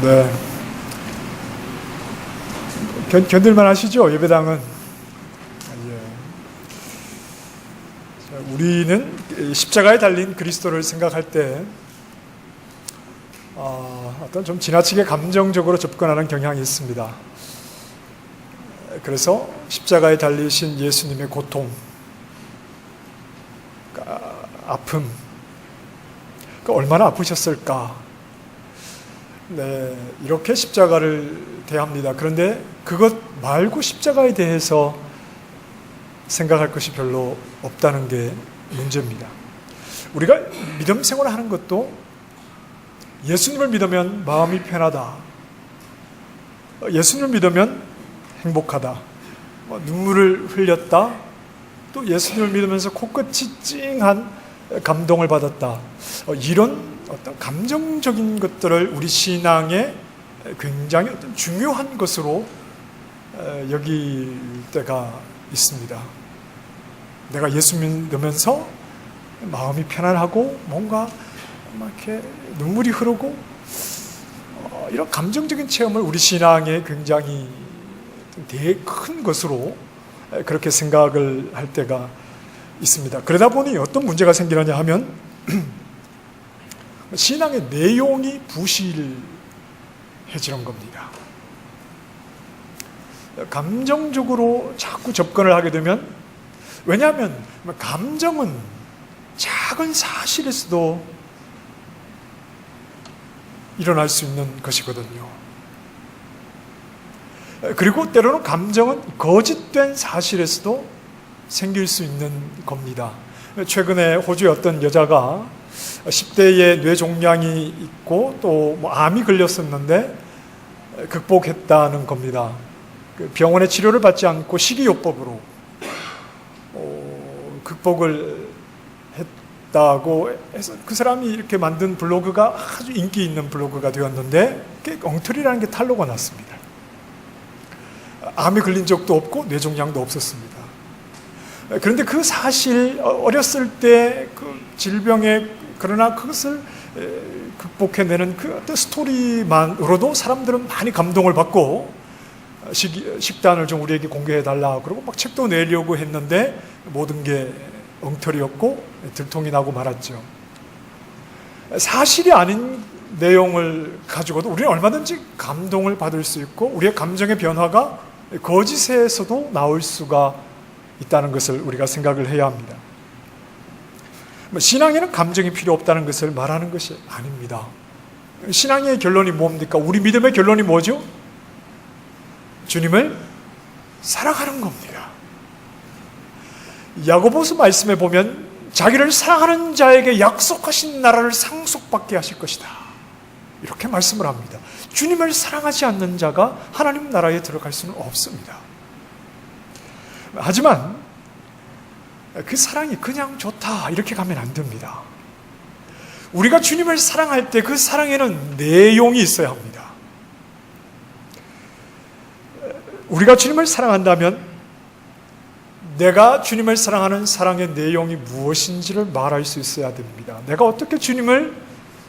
네. 견딜만 하시죠? 예배당은. 예. 자, 우리는 십자가에 달린 그리스도를 생각할 때 어떤 좀 지나치게 감정적으로 접근하는 경향이 있습니다. 그래서 십자가에 달리신 예수님의 고통, 아픔, 얼마나 아프셨을까? 네, 이렇게 십자가를 대합니다. 그런데 그것 말고 십자가에 대해서 생각할 것이 별로 없다는 게 문제입니다. 우리가 믿음 생활하는 것도 예수님을 믿으면 마음이 편하다, 예수님을 믿으면 행복하다, 눈물을 흘렸다, 또 예수님을 믿으면서 코끝이 찡한 감동을 받았다, 이런 어떤 감정적인 것들을 우리 신앙에 굉장히 어떤 중요한 것으로 여길 때가 있습니다. 내가 예수 믿으면서 마음이 편안하고 뭔가 막 이렇게 눈물이 흐르고 이런 감정적인 체험을 우리 신앙에 굉장히 되게 큰 것으로 그렇게 생각을 할 때가 있습니다. 그러다 보니 어떤 문제가 생기느냐 하면 신앙의 내용이 부실해지는 겁니다. 감정적으로 자꾸 접근을 하게 되면, 왜냐하면 감정은 작은 사실에서도 일어날 수 있는 것이거든요. 그리고 때로는 감정은 거짓된 사실에서도 생길 수 있는 겁니다. 최근에 호주의 어떤 여자가 10대에 뇌종양이 있고 또 암이 걸렸었는데 극복했다는 겁니다. 병원의 치료를 받지 않고 식이요법으로 극복을 했다고 해서 그 사람이 이렇게 만든 블로그가 아주 인기 있는 블로그가 되었는데 엉터리라는 게 탄로가 났습니다. 암이 걸린 적도 없고 뇌종양도 없었습니다. 그런데 그 사실, 어렸을 때 그 질병에, 그러나 그것을 극복해내는 그 어떤 스토리만으로도 사람들은 많이 감동을 받고 식단을 좀 우리에게 공개해달라 그러고 막 책도 내려고 했는데 모든 게 엉터리였고 들통이 나고 말았죠. 사실이 아닌 내용을 가지고도 우리는 얼마든지 감동을 받을 수 있고 우리의 감정의 변화가 거짓에서도 나올 수가 있다는 것을 우리가 생각을 해야 합니다. 신앙에는 감정이 필요 없다는 것을 말하는 것이 아닙니다. 신앙의 결론이 뭡니까? 우리 믿음의 결론이 뭐죠? 주님을 사랑하는 겁니다. 야고보서 말씀에 보면 자기를 사랑하는 자에게 약속하신 나라를 상속받게 하실 것이다, 이렇게 말씀을 합니다. 주님을 사랑하지 않는 자가 하나님 나라에 들어갈 수는 없습니다. 하지만 그 사랑이 그냥 좋다 이렇게 가면 안 됩니다. 우리가 주님을 사랑할 때 그 사랑에는 내용이 있어야 합니다. 우리가 주님을 사랑한다면 내가 주님을 사랑하는 사랑의 내용이 무엇인지를 말할 수 있어야 됩니다. 내가 어떻게 주님을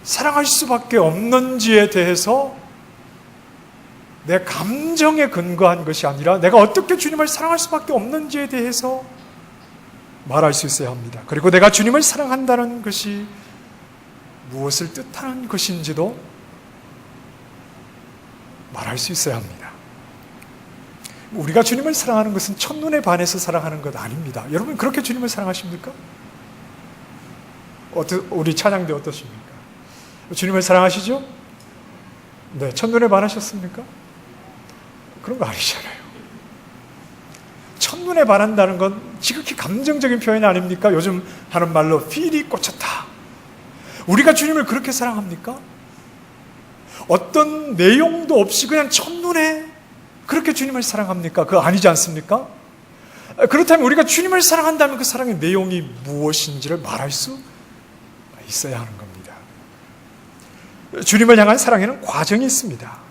사랑할 수밖에 없는지에 대해서 내 감정에 근거한 것이 아니라 내가 어떻게 주님을 사랑할 수밖에 없는지에 대해서 말할 수 있어야 합니다. 그리고 내가 주님을 사랑한다는 것이 무엇을 뜻하는 것인지도 말할 수 있어야 합니다. 우리가 주님을 사랑하는 것은 첫눈에 반해서 사랑하는 것 아닙니다. 여러분 그렇게 주님을 사랑하십니까? 우리 찬양대 어떠십니까? 주님을 사랑하시죠? 네, 첫눈에 반하셨습니까? 그런 거 아니잖아요. 첫눈에 반한다는 건 지극히 감정적인 표현 아닙니까? 요즘 하는 말로 필이 꽂혔다. 우리가 주님을 그렇게 사랑합니까? 어떤 내용도 없이 그냥 첫눈에 그렇게 주님을 사랑합니까? 그거 아니지 않습니까? 그렇다면 우리가 주님을 사랑한다면 그 사랑의 내용이 무엇인지를 말할 수 있어야 하는 겁니다. 주님을 향한 사랑에는 과정이 있습니다.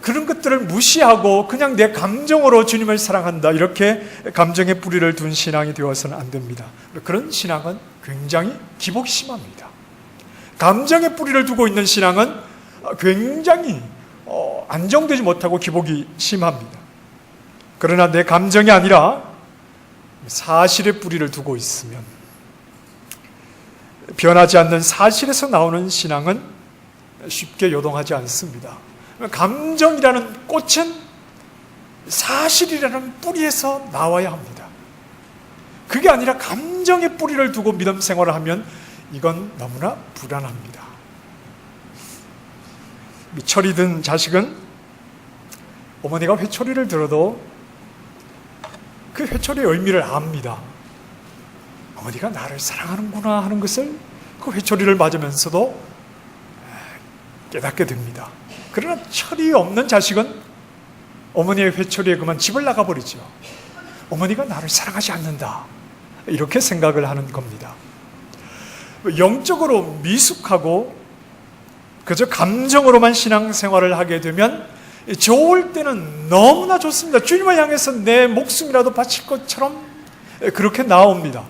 그런 것들을 무시하고 그냥 내 감정으로 주님을 사랑한다, 이렇게 감정의 뿌리를 둔 신앙이 되어서는 안 됩니다. 그런 신앙은 굉장히 기복이 심합니다. 감정의 뿌리를 두고 있는 신앙은 굉장히 안정되지 못하고 기복이 심합니다. 그러나 내 감정이 아니라 사실의 뿌리를 두고 있으면, 변하지 않는 사실에서 나오는 신앙은 쉽게 요동하지 않습니다. 감정이라는 꽃은 사실이라는 뿌리에서 나와야 합니다. 그게 아니라 감정의 뿌리를 두고 믿음 생활을 하면 이건 너무나 불안합니다. 철이 든 자식은 어머니가 회초리를 들어도 그 회초리의 의미를 압니다. 어머니가 나를 사랑하는구나 하는 것을 그 회초리를 맞으면서도 깨닫게 됩니다. 그러나 철이 없는 자식은 어머니의 회초리에 그만 집을 나가버리죠. 어머니가 나를 사랑하지 않는다, 이렇게 생각을 하는 겁니다. 영적으로 미숙하고 그저 감정으로만 신앙생활을 하게 되면 좋을 때는 너무나 좋습니다. 주님을 향해서 내 목숨이라도 바칠 것처럼 그렇게 나옵니다.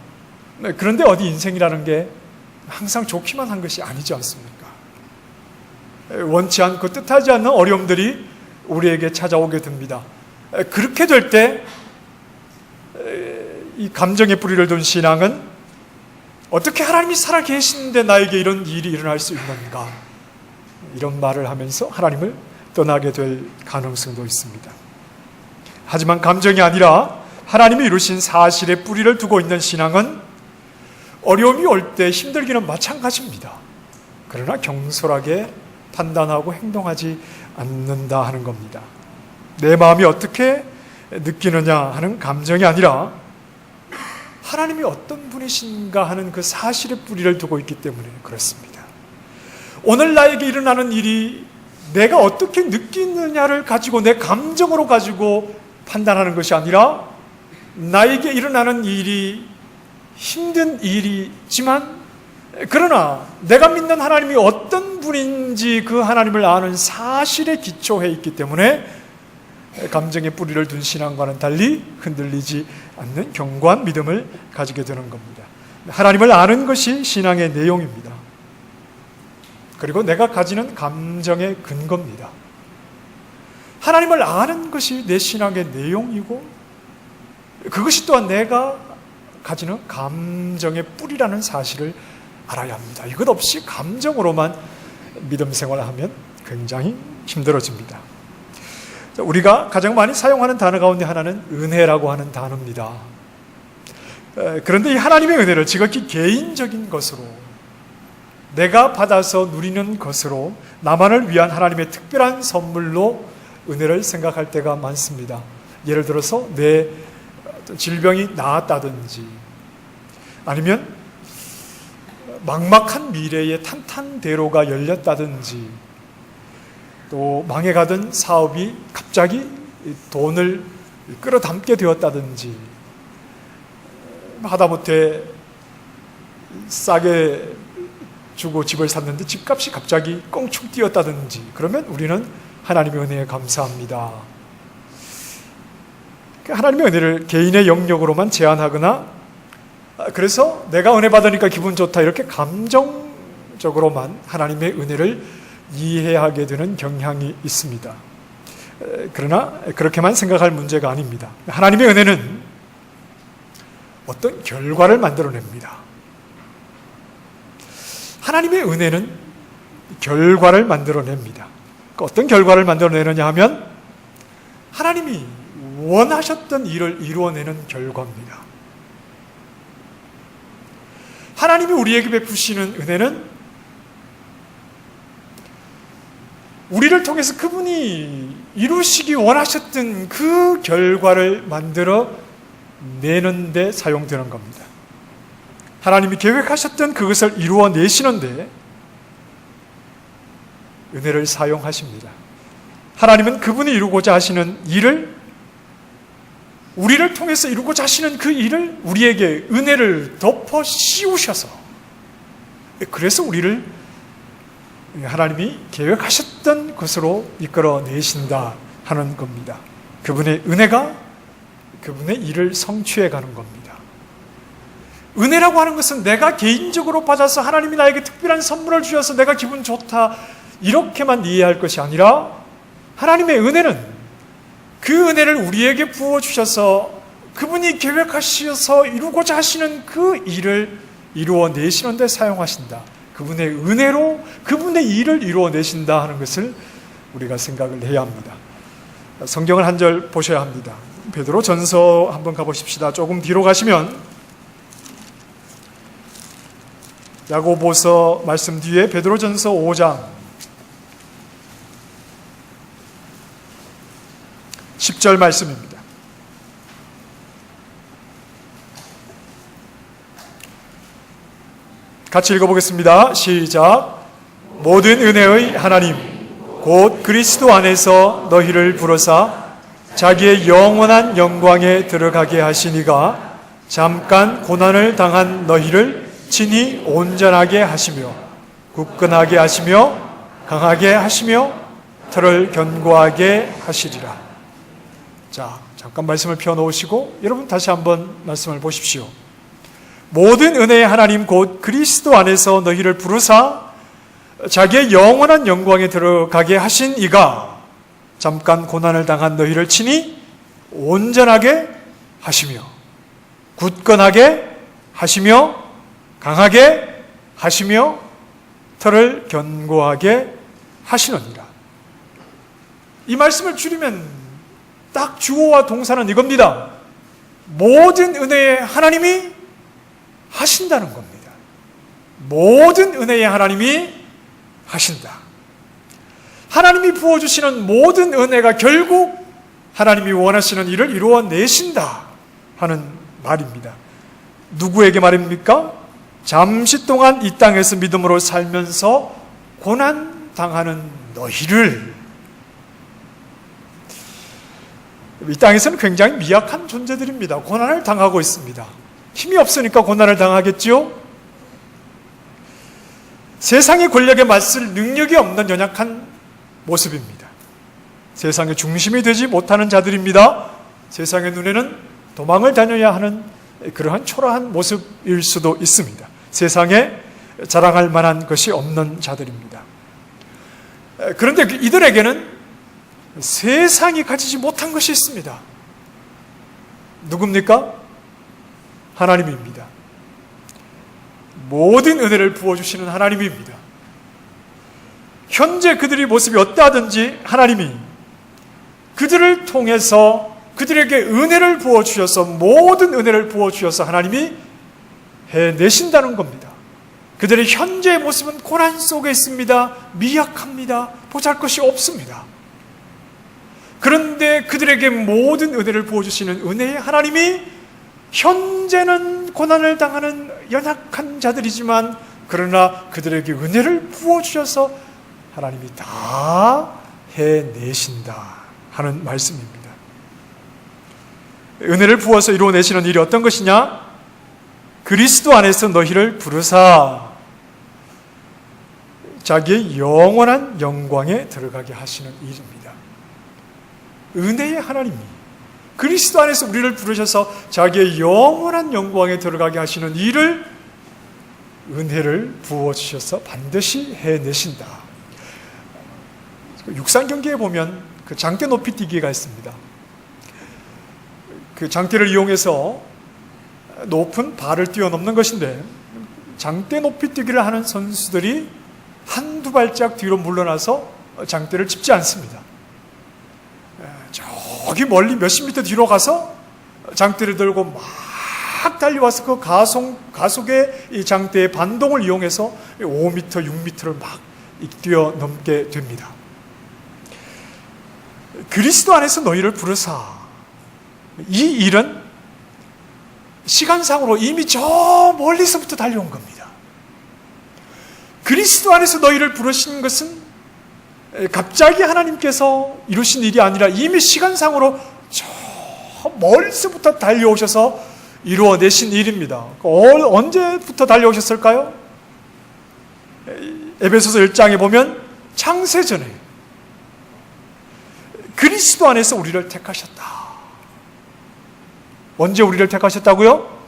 그런데 어디 인생이라는 게 항상 좋기만 한 것이 아니지 않습니까? 원치 않고 뜻하지 않는 어려움들이 우리에게 찾아오게 됩니다. 그렇게 될 때 이 감정의 뿌리를 둔 신앙은 어떻게 하나님이 살아계시는데 나에게 이런 일이 일어날 수 있는가, 이런 말을 하면서 하나님을 떠나게 될 가능성도 있습니다. 하지만 감정이 아니라 하나님이 이루신 사실의 뿌리를 두고 있는 신앙은 어려움이 올 때 힘들기는 마찬가지입니다. 그러나 경솔하게 판단하고 행동하지 않는다 하는 겁니다. 내 마음이 어떻게 느끼느냐 하는 감정이 아니라 하나님이 어떤 분이신가 하는 그 사실의 뿌리를 두고 있기 때문에 그렇습니다. 오늘 나에게 일어나는 일이 내가 어떻게 느끼느냐를 가지고, 내 감정으로 가지고 판단하는 것이 아니라 나에게 일어나는 일이 힘든 일이지만, 그러나 내가 믿는 하나님이 어떤 분인지 그 하나님을 아는 사실에 기초해 있기 때문에 감정의 뿌리를 둔 신앙과는 달리 흔들리지 않는 견고한 믿음을 가지게 되는 겁니다. 하나님을 아는 것이 신앙의 내용입니다. 그리고 내가 가지는 감정의 근거입니다. 하나님을 아는 것이 내 신앙의 내용이고, 그것이 또한 내가 가지는 감정의 뿌리라는 사실을 알아야 합니다. 이것 없이 감정으로만 믿음 생활을 하면 굉장히 힘들어집니다. 우리가 가장 많이 사용하는 단어 가운데 하나는 은혜라고 하는 단어입니다. 그런데 이 하나님의 은혜를 지극히 개인적인 것으로, 내가 받아서 누리는 것으로, 나만을 위한 하나님의 특별한 선물로 은혜를 생각할 때가 많습니다. 예를 들어서 내 질병이 나았다든지, 아니면 막막한 미래의 탄탄대로가 열렸다든지, 또 망해가던 사업이 갑자기 돈을 끌어담게 되었다든지, 하다못해 싸게 주고 집을 샀는데 집값이 갑자기 껑충 뛰었다든지, 그러면 우리는 하나님의 은혜에 감사합니다. 하나님의 은혜를 개인의 영역으로만 제한하거나, 그래서 내가 은혜 받으니까 기분 좋다, 이렇게 감정적으로만 하나님의 은혜를 이해하게 되는 경향이 있습니다. 그러나 그렇게만 생각할 문제가 아닙니다. 하나님의 은혜는 어떤 결과를 만들어냅니다. 하나님의 은혜는 결과를 만들어냅니다. 어떤 결과를 만들어내느냐 하면 하나님이 원하셨던 일을 이루어내는 결과입니다. 하나님이 우리에게 베푸시는 은혜는 우리를 통해서 그분이 이루시기 원하셨던 그 결과를 만들어 내는 데 사용되는 겁니다. 하나님이 계획하셨던 그것을 이루어내시는데 은혜를 사용하십니다. 하나님은 그분이 이루고자 하시는 일을, 우리를 통해서 이루고자 하시는 그 일을 우리에게 은혜를 덮어 씌우셔서, 그래서 우리를 하나님이 계획하셨던 것으로 이끌어내신다 하는 겁니다. 그분의 은혜가 그분의 일을 성취해 가는 겁니다. 은혜라고 하는 것은 내가 개인적으로 받아서 하나님이 나에게 특별한 선물을 주셔서 내가 기분 좋다, 이렇게만 이해할 것이 아니라 하나님의 은혜는 그 은혜를 우리에게 부어주셔서 그분이 계획하셔서 이루고자 하시는 그 일을 이루어내시는 데 사용하신다. 그분의 은혜로 그분의 일을 이루어내신다 하는 것을 우리가 생각을 해야 합니다. 성경을 한 절 보셔야 합니다. 베드로 전서 한번 가보십시다. 조금 뒤로 가시면 야고보서 말씀 뒤에 베드로 전서 5장 10절 말씀입니다. 같이 읽어보겠습니다. 시작. 모든 은혜의 하나님 곧 그리스도 안에서 너희를 부르사 자기의 영원한 영광에 들어가게 하시니가 잠깐 고난을 당한 너희를 친히 온전하게 하시며 굳건하게 하시며 강하게 하시며 털을 견고하게 하시리라. 자, 잠깐 말씀을 펴놓으시고 여러분 다시 한번 말씀을 보십시오. 모든 은혜의 하나님 곧 그리스도 안에서 너희를 부르사 자기의 영원한 영광에 들어가게 하신 이가 잠깐 고난을 당한 너희를 친히 온전하게 하시며 굳건하게 하시며 강하게 하시며 털을 견고하게 하시느니라. 이 말씀을 줄이면 딱 주어와 동사는 이겁니다. 모든 은혜의 하나님이 하신다는 겁니다. 모든 은혜의 하나님이 하신다. 하나님이 부어주시는 모든 은혜가 결국 하나님이 원하시는 일을 이루어내신다 하는 말입니다. 누구에게 말입니까? 잠시 동안 이 땅에서 믿음으로 살면서 고난당하는 너희를. 이 땅에서는 굉장히 미약한 존재들입니다. 고난을 당하고 있습니다. 힘이 없으니까 고난을 당하겠지요? 세상의 권력에 맞설 능력이 없는 연약한 모습입니다. 세상의 중심이 되지 못하는 자들입니다. 세상의 눈에는 도망을 다녀야 하는 그러한 초라한 모습일 수도 있습니다. 세상에 자랑할 만한 것이 없는 자들입니다. 그런데 이들에게는 세상이 가지지 못한 것이 있습니다. 누굽니까? 하나님입니다. 모든 은혜를 부어주시는 하나님입니다. 현재 그들의 모습이 어떠하든지 하나님이 그들을 통해서 그들에게 은혜를 부어주셔서 모든 은혜를 부어주셔서 하나님이 해내신다는 겁니다. 그들의 현재의 모습은 고난 속에 있습니다. 미약합니다. 보잘것이 없습니다. 그런데 그들에게 모든 은혜를 부어주시는 은혜의 하나님이 현재는 고난을 당하는 연약한 자들이지만 그러나 그들에게 은혜를 부어주셔서 하나님이 다 해내신다 하는 말씀입니다. 은혜를 부어서 이루어내시는 일이 어떤 것이냐? 그리스도 안에서 너희를 부르사 자기의 영원한 영광에 들어가게 하시는 일입니다. 은혜의 하나님이 그리스도 안에서 우리를 부르셔서 자기의 영원한 영광에 들어가게 하시는 일을 은혜를 부어주셔서 반드시 해내신다. 육상 경기에 보면 그 장대 높이 뛰기가 있습니다. 그 장대를 이용해서 높은 발을 뛰어넘는 것인데 장대 높이 뛰기를 하는 선수들이 한두 발짝 뒤로 물러나서 장대를 짚지 않습니다. 저기 멀리 몇십 미터 뒤로 가서 장대를 들고 막 달려와서 그 가속의 이 장대의 반동을 이용해서 5m, 6m를 막 뛰어넘게 됩니다. 그리스도 안에서 너희를 부르사. 이 일은 시간상으로 이미 저 멀리서부터 달려온 겁니다. 그리스도 안에서 너희를 부르신 것은 갑자기 하나님께서 이루신 일이 아니라 이미 시간상으로 저 멀리서부터 달려오셔서 이루어내신 일입니다. 언제부터 달려오셨을까요? 에베소서 1장에 보면 창세전에 그리스도 안에서 우리를 택하셨다. 언제 우리를 택하셨다고요?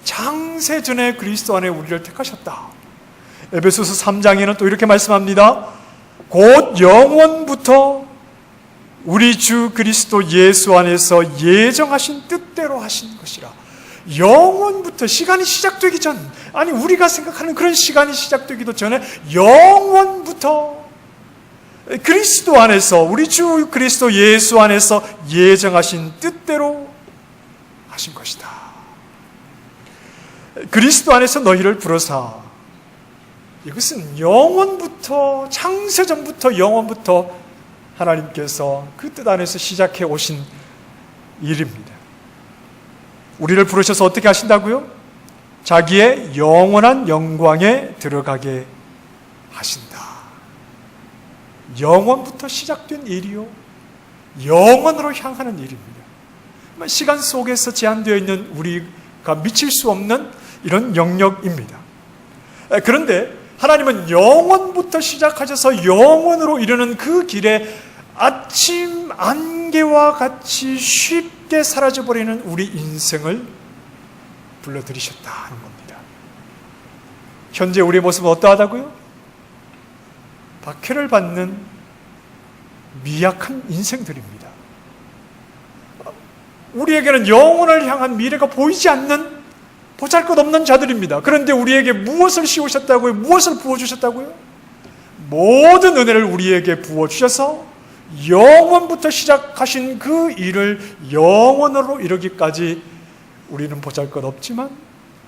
창세전에 그리스도 안에 우리를 택하셨다. 에베소서 3장에는 또 이렇게 말씀합니다. 곧 영원부터 우리 주 그리스도 예수 안에서 예정하신 뜻대로 하신 것이라. 영원부터, 시간이 시작되기 전, 아니 우리가 생각하는 그런 시간이 시작되기도 전에 영원부터 그리스도 안에서, 우리 주 그리스도 예수 안에서 예정하신 뜻대로 하신 것이다. 그리스도 안에서 너희를 부르사. 이것은 영원부터, 창세전부터 영원부터 하나님께서 그 뜻 안에서 시작해 오신 일입니다. 우리를 부르셔서 어떻게 하신다고요? 자기의 영원한 영광에 들어가게 하신다. 영원부터 시작된 일이요, 영원으로 향하는 일입니다. 시간 속에서 제한되어 있는 우리가 미칠 수 없는 이런 영역입니다. 그런데 하나님은 영원부터 시작하셔서 영원으로 이르는 그 길에 아침 안개와 같이 쉽게 사라져버리는 우리 인생을 불러들이셨다는 겁니다. 현재 우리의 모습은 어떠하다고요? 박해를 받는 미약한 인생들입니다. 우리에게는 영혼을 향한 미래가 보이지 않는 보잘것없는 자들입니다. 그런데 우리에게 무엇을 씌우셨다고요? 무엇을 부어주셨다고요? 모든 은혜를 우리에게 부어주셔서 영원부터 시작하신 그 일을 영원으로 이루기까지 우리는 보잘것없지만,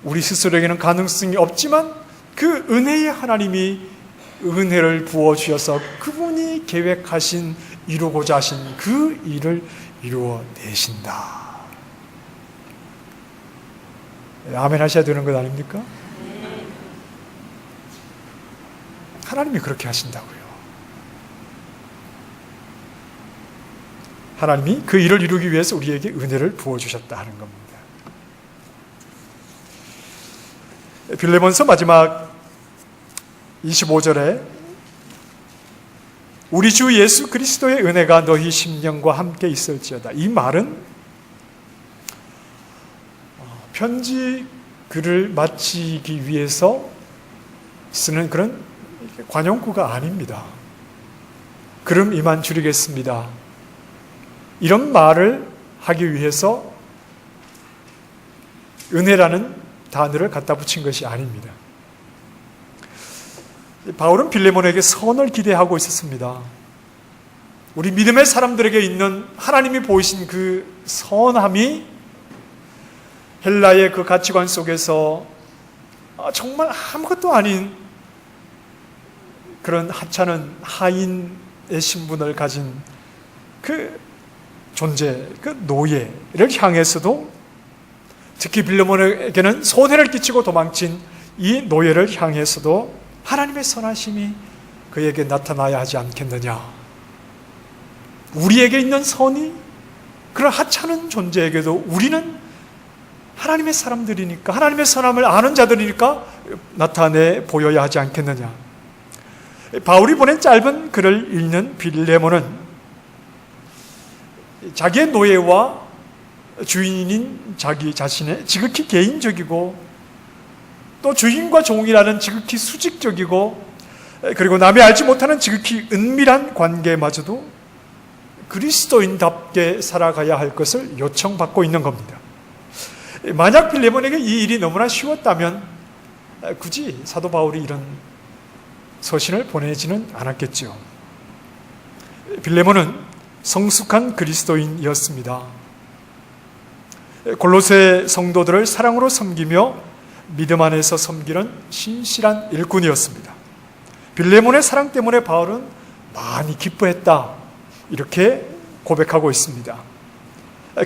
우리 스스로에게는 가능성이 없지만 그 은혜의 하나님이 은혜를 부어주셔서 그분이 계획하신, 이루고자 하신 그 일을 이루어내신다. 아멘 하셔야 되는 것 아닙니까? 하나님이 그렇게 하신다고요. 하나님이 그 일을 이루기 위해서 우리에게 은혜를 부어주셨다 하는 겁니다. 빌레몬서 마지막 25절에 우리 주 예수 그리스도의 은혜가 너희 심령과 함께 있을지어다. 이 말은 편지 글을 마치기 위해서 쓰는 그런 관용구가 아닙니다. 그럼 이만 줄이겠습니다. 이런 말을 하기 위해서 은혜라는 단어를 갖다 붙인 것이 아닙니다. 바울은 빌레몬에게 선을 기대하고 있었습니다. 우리 믿음의 사람들에게 있는 하나님이 보이신 그 선함이 헬라의 그 가치관 속에서 정말 아무것도 아닌 그런 하찮은 하인의 신분을 가진 그 존재, 그 노예를 향해서도, 특히 빌레몬에게는 손해를 끼치고 도망친 이 노예를 향해서도 하나님의 선하심이 그에게 나타나야 하지 않겠느냐. 우리에게 있는 선이 그런 하찮은 존재에게도 우리는 하나님의 사람들이니까, 하나님의 선함을 아는 자들이니까 나타내 보여야 하지 않겠느냐. 바울이 보낸 짧은 글을 읽는 빌레몬은 자기의 노예와 주인인 자기 자신의 지극히 개인적이고, 또 주인과 종이라는 지극히 수직적이고, 그리고 남이 알지 못하는 지극히 은밀한 관계마저도 그리스도인답게 살아가야 할 것을 요청받고 있는 겁니다. 만약 빌레몬에게 이 일이 너무나 쉬웠다면 굳이 사도 바울이 이런 서신을 보내지는 않았겠죠. 빌레몬은 성숙한 그리스도인이었습니다. 골로새 성도들을 사랑으로 섬기며 믿음 안에서 섬기는 신실한 일꾼이었습니다. 빌레몬의 사랑 때문에 바울은 많이 기뻐했다, 이렇게 고백하고 있습니다.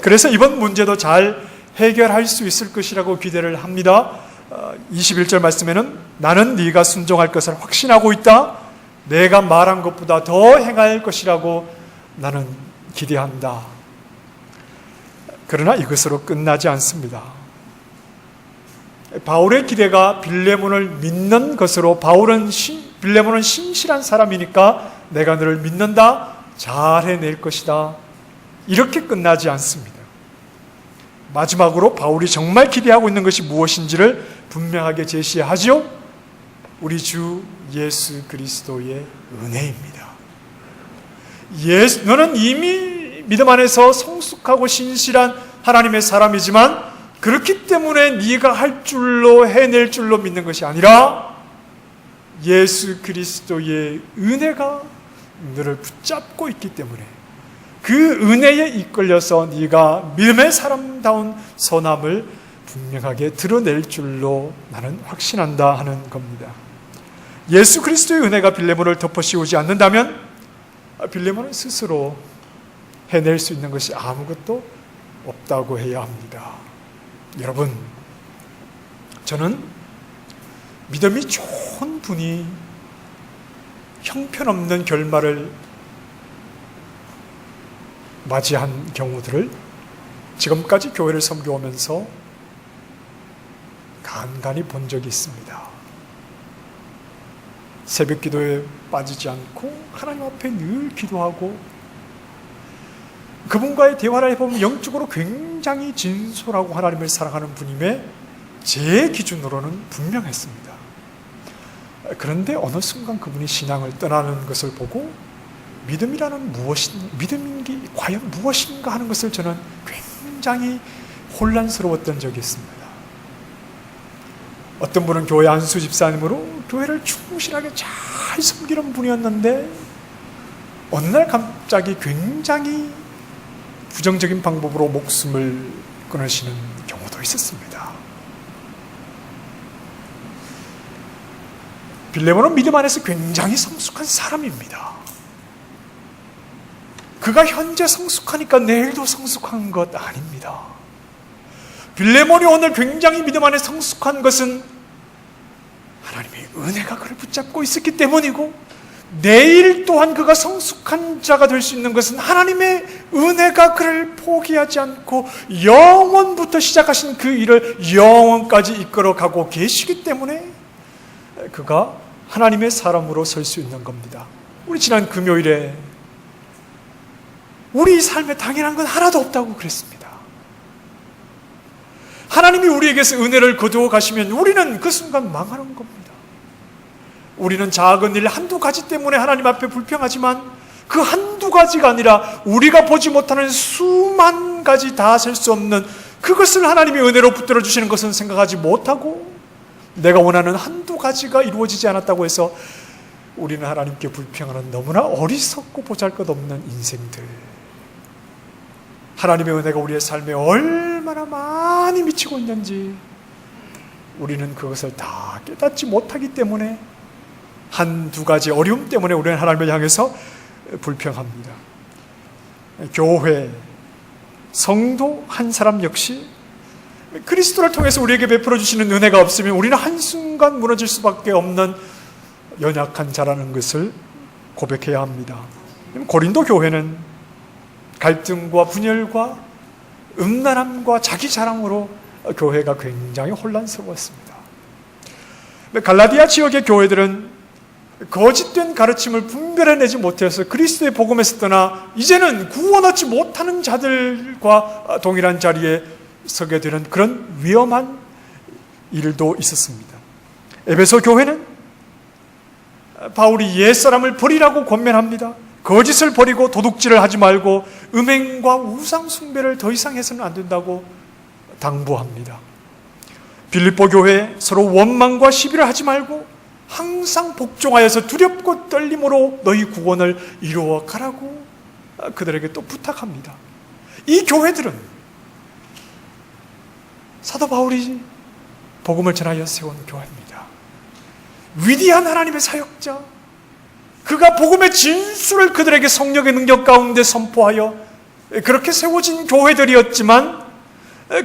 그래서 이번 문제도 잘 해결할 수 있을 것이라고 기대를 합니다. 21절 말씀에는 나는 네가 순종할 것을 확신하고 있다. 내가 말한 것보다 더 행할 것이라고 나는 기대한다. 그러나 이것으로 끝나지 않습니다. 바울의 기대가 빌레몬을 믿는 것으로, 빌레몬은 신실한 사람이니까 내가 너를 믿는다, 잘 해낼 것이다, 이렇게 끝나지 않습니다. 마지막으로 바울이 정말 기대하고 있는 것이 무엇인지를 분명하게 제시하죠. 우리 주 예수 그리스도의 은혜입니다. 너는 이미 믿음 안에서 성숙하고 신실한 하나님의 사람이지만 그렇기 때문에 네가 할 줄로 해낼 줄로 믿는 것이 아니라 예수 그리스도의 은혜가 너를 붙잡고 있기 때문에 그 은혜에 이끌려서 네가 믿음의 사람다운 선함을 분명하게 드러낼 줄로 나는 확신한다 하는 겁니다. 예수 그리스도의 은혜가 빌레몬을 덮어씌우지 않는다면 빌레몬은 스스로 해낼 수 있는 것이 아무것도 없다고 해야 합니다. 여러분, 저는 믿음이 좋은 분이 형편없는 결말을 맞이한 경우들을 지금까지 교회를 섬겨오면서 간간히 본 적이 있습니다. 새벽 기도에 빠지지 않고 하나님 앞에 늘 기도하고 그분과의 대화를 해보면 영적으로 굉장히 진솔하고 하나님을 사랑하는 분임에 제 기준으로는 분명했습니다. 그런데 어느 순간 그분이 신앙을 떠나는 것을 보고 믿음이라는 믿음인 게 과연 무엇인가 하는 것을 저는 굉장히 혼란스러웠던 적이 있습니다. 어떤 분은 교회 안수 집사님으로 교회를 충실하게 잘 섬기는 분이었는데 어느 날 갑자기 굉장히 부정적인 방법으로 목숨을 끊으시는 경우도 있었습니다. 빌레몬은 믿음 안에서 굉장히 성숙한 사람입니다. 그가 현재 성숙하니까 내일도 성숙한 것 아닙니다. 빌레몬이 오늘 굉장히 믿음 안에 성숙한 것은 하나님의 은혜가 그를 붙잡고 있었기 때문이고 내일 또한 그가 성숙한 자가 될 수 있는 것은 하나님의 은혜가 그를 포기하지 않고 영원부터 시작하신 그 일을 영원까지 이끌어가고 계시기 때문에 그가 하나님의 사람으로 설 수 있는 겁니다. 우리 지난 금요일에 우리 삶에 당연한 건 하나도 없다고 그랬습니다. 하나님이 우리에게서 은혜를 거두어 가시면 우리는 그 순간 망하는 겁니다. 우리는 작은 일 한두 가지 때문에 하나님 앞에 불평하지만 그 한두 가지가 아니라 우리가 보지 못하는 수만 가지 다 셀 수 없는 그것을 하나님이 은혜로 붙들어 주시는 것은 생각하지 못하고 내가 원하는 한두 가지가 이루어지지 않았다고 해서 우리는 하나님께 불평하는 너무나 어리석고 보잘것없는 인생들. 하나님의 은혜가 우리의 삶에 얼마나 많이 미치고 있는지 우리는 그것을 다 깨닫지 못하기 때문에 한두 가지 어려움 때문에 우리는 하나님을 향해서 불평합니다. 교회, 성도 한 사람 역시 그리스도를 통해서 우리에게 베풀어 주시는 은혜가 없으면 우리는 한순간 무너질 수밖에 없는 연약한 자라는 것을 고백해야 합니다. 고린도 교회는 갈등과 분열과 음란함과 자기 자랑으로 교회가 굉장히 혼란스러웠습니다. 갈라디아 지역의 교회들은 거짓된 가르침을 분별해내지 못해서 그리스도의 복음에서 떠나 이제는 구원 얻지 못하는 자들과 동일한 자리에 서게 되는 그런 위험한 일도 있었습니다. 에베소 교회는 바울이 옛사람을 버리라고 권면합니다. 거짓을 버리고 도둑질을 하지 말고 음행과 우상 숭배를 더 이상 해서는 안 된다고 당부합니다. 빌립보 교회 서로 원망과 시비를 하지 말고 항상 복종하여서 두렵고 떨림으로 너희 구원을 이루어 가라고 그들에게 또 부탁합니다. 이 교회들은 사도 바울이 복음을 전하여 세운 교회입니다. 위대한 하나님의 사역자, 그가 복음의 진수를 그들에게 성령의 능력 가운데 선포하여 그렇게 세워진 교회들이었지만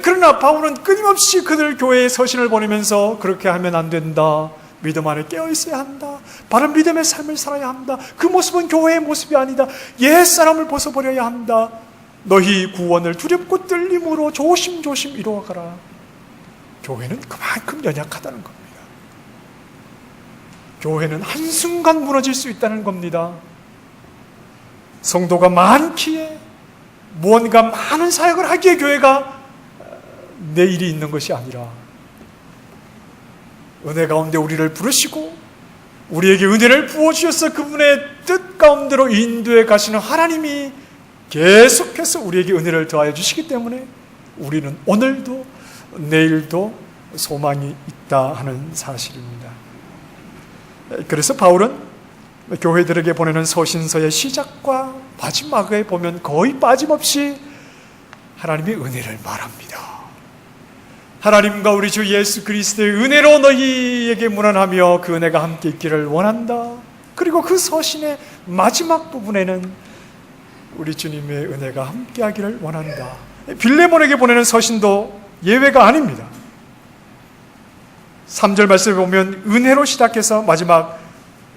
그러나 바울은 끊임없이 그들 교회에 서신을 보내면서 그렇게 하면 안 된다. 믿음 안에 깨어있어야 한다. 바른 믿음의 삶을 살아야 한다. 그 모습은 교회의 모습이 아니다. 옛사람을 벗어버려야 한다. 너희 구원을 두렵고 떨림으로 조심조심 이루어가라. 교회는 그만큼 연약하다는 겁니다. 교회는 한순간 무너질 수 있다는 겁니다. 성도가 많기에 무언가 많은 사역을 하기에 교회가 내일이 있는 것이 아니라 은혜 가운데 우리를 부르시고 우리에게 은혜를 부어주셔서 그분의 뜻 가운데로 인도해 가시는 하나님이 계속해서 우리에게 은혜를 더하여 주시기 때문에 우리는 오늘도 내일도 소망이 있다 하는 사실입니다. 그래서 바울은 교회들에게 보내는 서신서의 시작과 마지막에 보면 거의 빠짐없이 하나님의 은혜를 말합니다. 하나님과 우리 주 예수 그리스도의 은혜로 너희에게 문안하며 그 은혜가 함께 있기를 원한다. 그리고 그 서신의 마지막 부분에는 우리 주님의 은혜가 함께 하기를 원한다. 빌레몬에게 보내는 서신도 예외가 아닙니다. 3절 말씀에 보면 은혜로 시작해서 마지막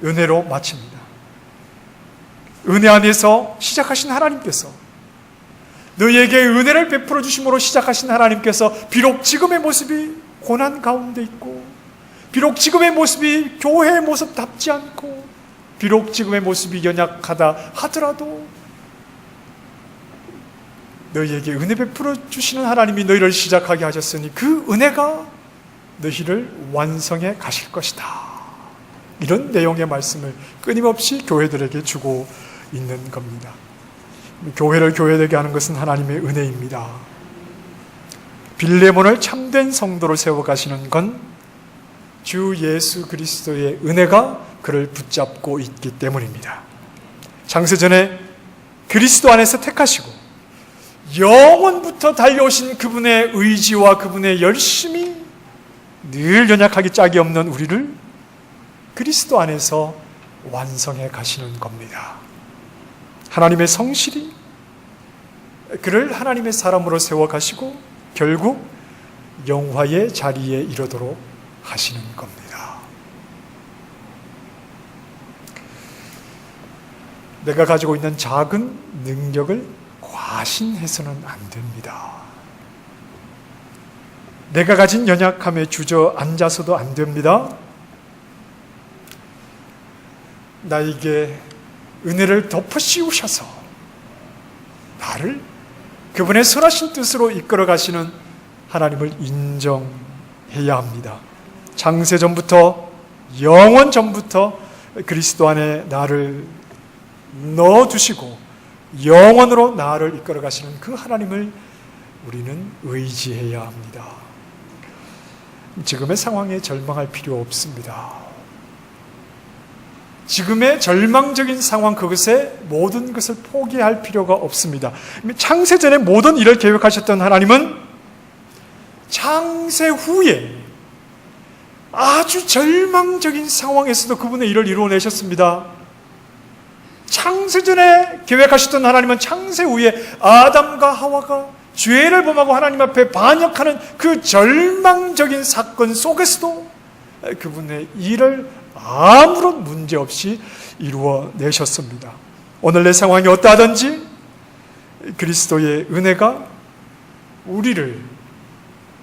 은혜로 마칩니다. 은혜 안에서 시작하신 하나님께서, 너희에게 은혜를 베풀어 주심으로 시작하신 하나님께서 비록 지금의 모습이 고난 가운데 있고, 비록 지금의 모습이 교회의 모습답지 않고, 비록 지금의 모습이 연약하다 하더라도 너희에게 은혜 베풀어 주시는 하나님이 너희를 시작하게 하셨으니 그 은혜가 너희를 완성해 가실 것이다. 이런 내용의 말씀을 끊임없이 교회들에게 주고 있는 겁니다. 교회를 교회되게 하는 것은 하나님의 은혜입니다. 빌레몬을 참된 성도로 세워가시는 건 주 예수 그리스도의 은혜가 그를 붙잡고 있기 때문입니다. 창세전에 그리스도 안에서 택하시고 영원부터 달려오신 그분의 의지와 그분의 열심이 늘 연약하기 짝이 없는 우리를 그리스도 안에서 완성해 가시는 겁니다. 하나님의 성실이 그를 하나님의 사람으로 세워가시고 결국 영화의 자리에 이르도록 하시는 겁니다. 내가 가지고 있는 작은 능력을 과신해서는 안 됩니다. 내가 가진 연약함에 주저앉아서도 안 됩니다. 나에게 은혜를 덮어 씌우셔서 나를 그분의 선하신 뜻으로 이끌어 가시는 하나님을 인정해야 합니다. 창세전부터 영원 전부터 그리스도 안에 나를 넣어두시고 영원으로 나를 이끌어 가시는 그 하나님을 우리는 의지해야 합니다. 지금의 상황에 절망할 필요 없습니다. 지금의 절망적인 상황, 그것에 모든 것을 포기할 필요가 없습니다. 창세전에 모든 일을 계획하셨던 하나님은 창세 후에 아주 절망적인 상황에서도 그분의 일을 이루어내셨습니다. 창세전에 계획하셨던 하나님은 창세 후에 아담과 하와가 죄를 범하고 하나님 앞에 반역하는 그 절망적인 사건 속에서도 그분의 일을 아무런 문제 없이 이루어내셨습니다. 오늘 내 상황이 어떠하든지 그리스도의 은혜가 우리를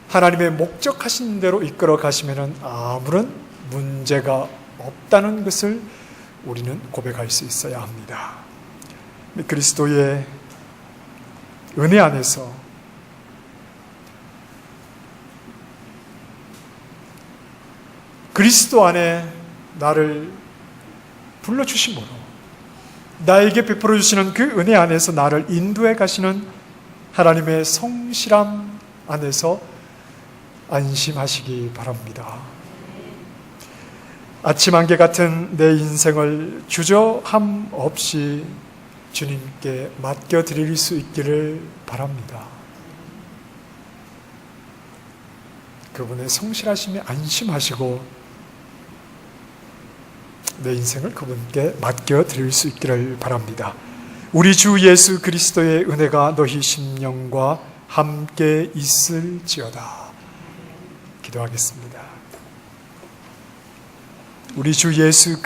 하나님의 목적하신 대로 이끌어 가시면 아무런 문제가 없다는 것을 우리는 고백할 수 있어야 합니다. 그리스도의 은혜 안에서 그리스도 안에 나를 불러주심으로 나에게 베풀어 주시는 그 은혜 안에서 나를 인도해 가시는 하나님의 성실함 안에서 안심하시기 바랍니다. 아침 안개 같은 내 인생을 주저함 없이 주님께 맡겨드릴 수 있기를 바랍니다. 그분의 성실하심에 안심하시고 내 인생을 그분께 맡겨드릴 수 있기를 바랍니다. 우리 주 예수 그리스도의 은혜가 너희 심령과 함께 있을지어다. 기도하겠습니다. 우리 주 예수